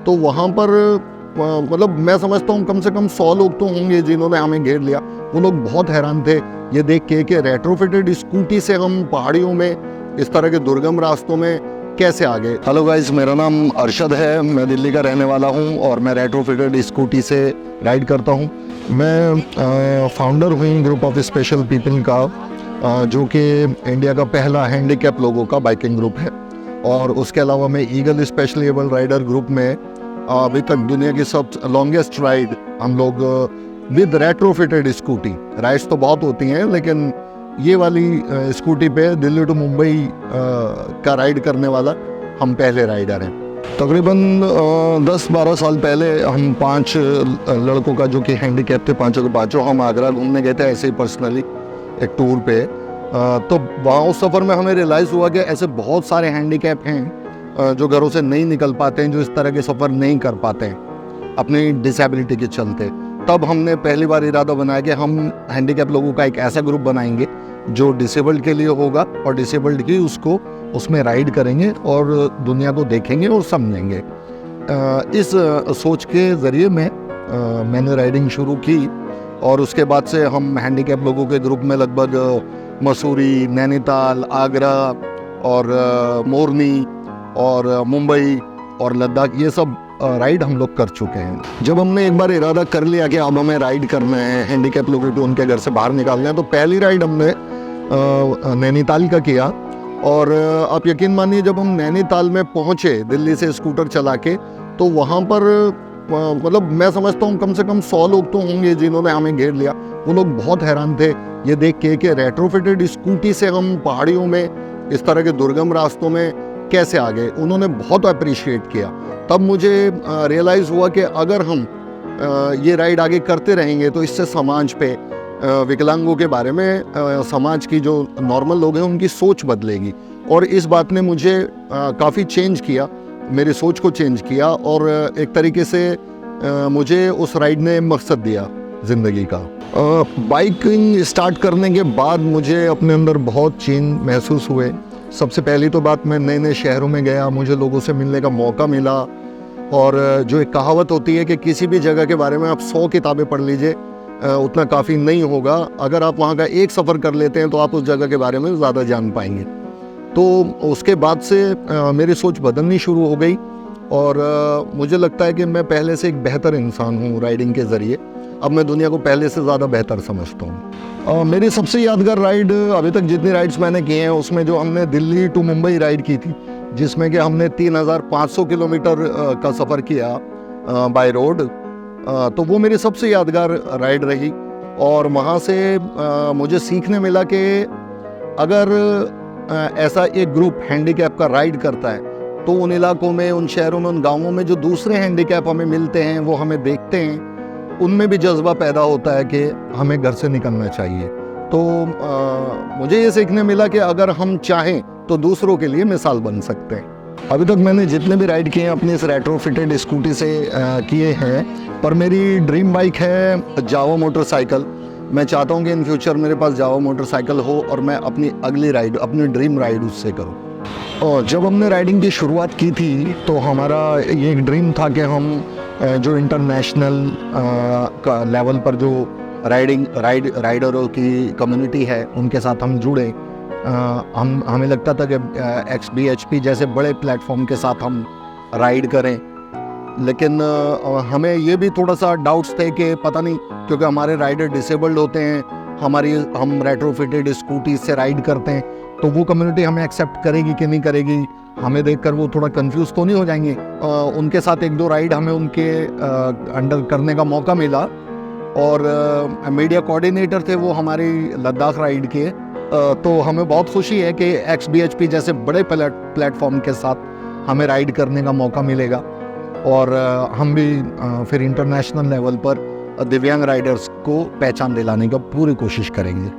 तो वहाँ पर मतलब मैं समझता हूँ कम से कम 100 लोग तो होंगे जिन्होंने हमें घेर लिया। वो लोग बहुत हैरान थे ये देख के कि रेट्रोफिटेड स्कूटी से हम पहाड़ियों में इस तरह के दुर्गम रास्तों में कैसे आ गए। हेलो गाइस, मेरा नाम अरशद है, मैं दिल्ली का रहने वाला हूँ और मैं रेट्रोफिटेड स्कूटी से राइड करता हूँ। मैं फाउंडर हुई ग्रुप ऑफ स्पेशल पीपल का, जो कि इंडिया का पहला हैंडीकैप लोगों का बाइकिंग ग्रुप है। और उसके अलावा मैं eagle specially able rider group में अभी तक दुनिया की सब लॉन्गेस्ट राइड हम लोग विद रेट्रोफिटेड स्कूटी, राइड्स तो बहुत होती हैं लेकिन ये वाली स्कूटी पे दिल्ली टू मुंबई का राइड करने वाला हम पहले राइडर हैं। तकरीबन 10-12 साल पहले हम 5 लड़कों का जो कि हैंडीकैप थे, पाँचों के पाँचों हम आगरा घूमने गए थे ऐसे ही पर्सनली एक टूर पे। तो वहाँ उस सफ़र में हमें रियलाइज़ हुआ कि ऐसे बहुत सारे हैंडीकैप हैं जो घरों से नहीं निकल पाते हैं, जो इस तरह के सफ़र नहीं कर पाते हैं अपनी डिसेबिलिटी के चलते। तब हमने पहली बार इरादा बनाया कि हम हैंडीकैप लोगों का एक ऐसा ग्रुप बनाएंगे जो डिसेबल्ड के लिए होगा और डिसेबल्ड ही उसको उसमें राइड करेंगे और दुनिया को देखेंगे और समझेंगे। इस सोच के ज़रिए मैंने राइडिंग शुरू की और उसके बाद से हम हैंडीकैप लोगों के ग्रुप में लगभग मसूरी, नैनीताल, आगरा और मोरनी और मुंबई और लद्दाख ये सब राइड हम लोग कर चुके हैं। जब हमने एक बार इरादा कर लिया कि अब हमें राइड करना है, हैंडीकैप लोगों को उनके घर से बाहर निकालना है, तो पहली राइड हमने नैनीताल का किया। और आप यकीन मानिए जब हम नैनीताल में पहुँचे दिल्ली से स्कूटर चला के, तो वहाँ पर मतलब मैं समझता हूँ कम से कम 100 लोग तो होंगे जिन्होंने हमें घेर लिया। वो लोग बहुत हैरान थे ये देख के कि रेट्रोफिटेड स्कूटी से हम पहाड़ियों में इस तरह के दुर्गम रास्तों में कैसे आ गए। उन्होंने बहुत अप्रिशिएट किया। तब मुझे रियलाइज़ हुआ कि अगर हम ये राइड आगे करते रहेंगे तो इससे समाज पे विकलांगों के बारे में समाज की जो नॉर्मल लोग हैं उनकी सोच बदलेगी। और इस बात ने मुझे काफ़ी चेंज किया, मेरी सोच को चेंज किया और एक तरीके से मुझे उस राइड ने मकसद दिया ज़िंदगी का। बाइकिंग स्टार्ट करने के बाद मुझे अपने अंदर बहुत चेंज महसूस हुए। सबसे पहली तो बात, मैं नए नए शहरों में गया, मुझे लोगों से मिलने का मौका मिला। और जो एक कहावत होती है कि किसी भी जगह के बारे में आप 100 किताबें पढ़ लीजिए, उतना काफ़ी नहीं होगा। अगर आप वहाँ का एक सफ़र कर लेते हैं तो आप उस जगह के बारे में ज़्यादा जान पाएंगे। तो उसके बाद से मेरी सोच बदलनी शुरू हो गई और मुझे लगता है कि मैं पहले से एक बेहतर इंसान हूँ राइडिंग के ज़रिए। अब मैं दुनिया को पहले से ज़्यादा बेहतर समझता हूँ। मेरी सबसे यादगार राइड अभी तक जितनी राइड्स मैंने की हैं उसमें जो हमने दिल्ली टू मुंबई राइड की थी, जिसमें कि हमने 3500 किलोमीटर का सफ़र किया बाय रोड, तो वो मेरी सबसे यादगार राइड रही। और वहाँ से मुझे सीखने मिला कि अगर ऐसा एक ग्रुप हैंडीकैप का राइड करता है तो उन इलाकों में, उन शहरों में, उन गाँवों में जो दूसरे हैंडीकैप हमें मिलते हैं, वो हमें देखते हैं, उनमें भी जज्बा पैदा होता है कि हमें घर से निकलना चाहिए। तो मुझे ये सीखने मिला कि अगर हम चाहें तो दूसरों के लिए मिसाल बन सकते हैं। अभी तक मैंने जितने भी राइड किए हैं अपनी इस रेट्रोफिटेड स्कूटी से किए हैं, पर मेरी ड्रीम बाइक है जावा मोटरसाइकिल। मैं चाहता हूँ कि इन फ्यूचर मेरे पास जावा मोटरसाइकिल हो और मैं अपनी अगली राइड, अपनी ड्रीम राइड उससे करूँ। और जब हमने राइडिंग की शुरुआत की थी तो हमारा ये एक ड्रीम था कि हम जो इंटरनेशनल का लेवल पर जो राइडरों की कम्युनिटी है उनके साथ हम जुड़े। हमें लगता था कि XBHP जैसे बड़े प्लेटफॉर्म के साथ हम राइड करें, लेकिन हमें ये भी थोड़ा सा डाउट्स थे कि पता नहीं, क्योंकि हमारे राइडर डिसेबल्ड होते हैं, हम रेट्रोफिटेड स्कूटी से राइड करते हैं, तो वो कम्युनिटी हमें एक्सेप्ट करेगी कि नहीं करेगी। हमें देखकर वो थोड़ा कंफ्यूज तो नहीं हो जाएंगे। उनके साथ 1-2 राइड हमें उनके अंडर करने का मौका मिला और मीडिया कोऑर्डिनेटर थे वो हमारी लद्दाख राइड के। तो हमें बहुत खुशी है कि XBHP जैसे बड़े प्लेटफॉर्म के साथ हमें राइड करने का मौका मिलेगा और हम भी फिर इंटरनेशनल लेवल पर दिव्यांग राइडर्स को पहचान दिलाने का पूरी कोशिश करेंगे।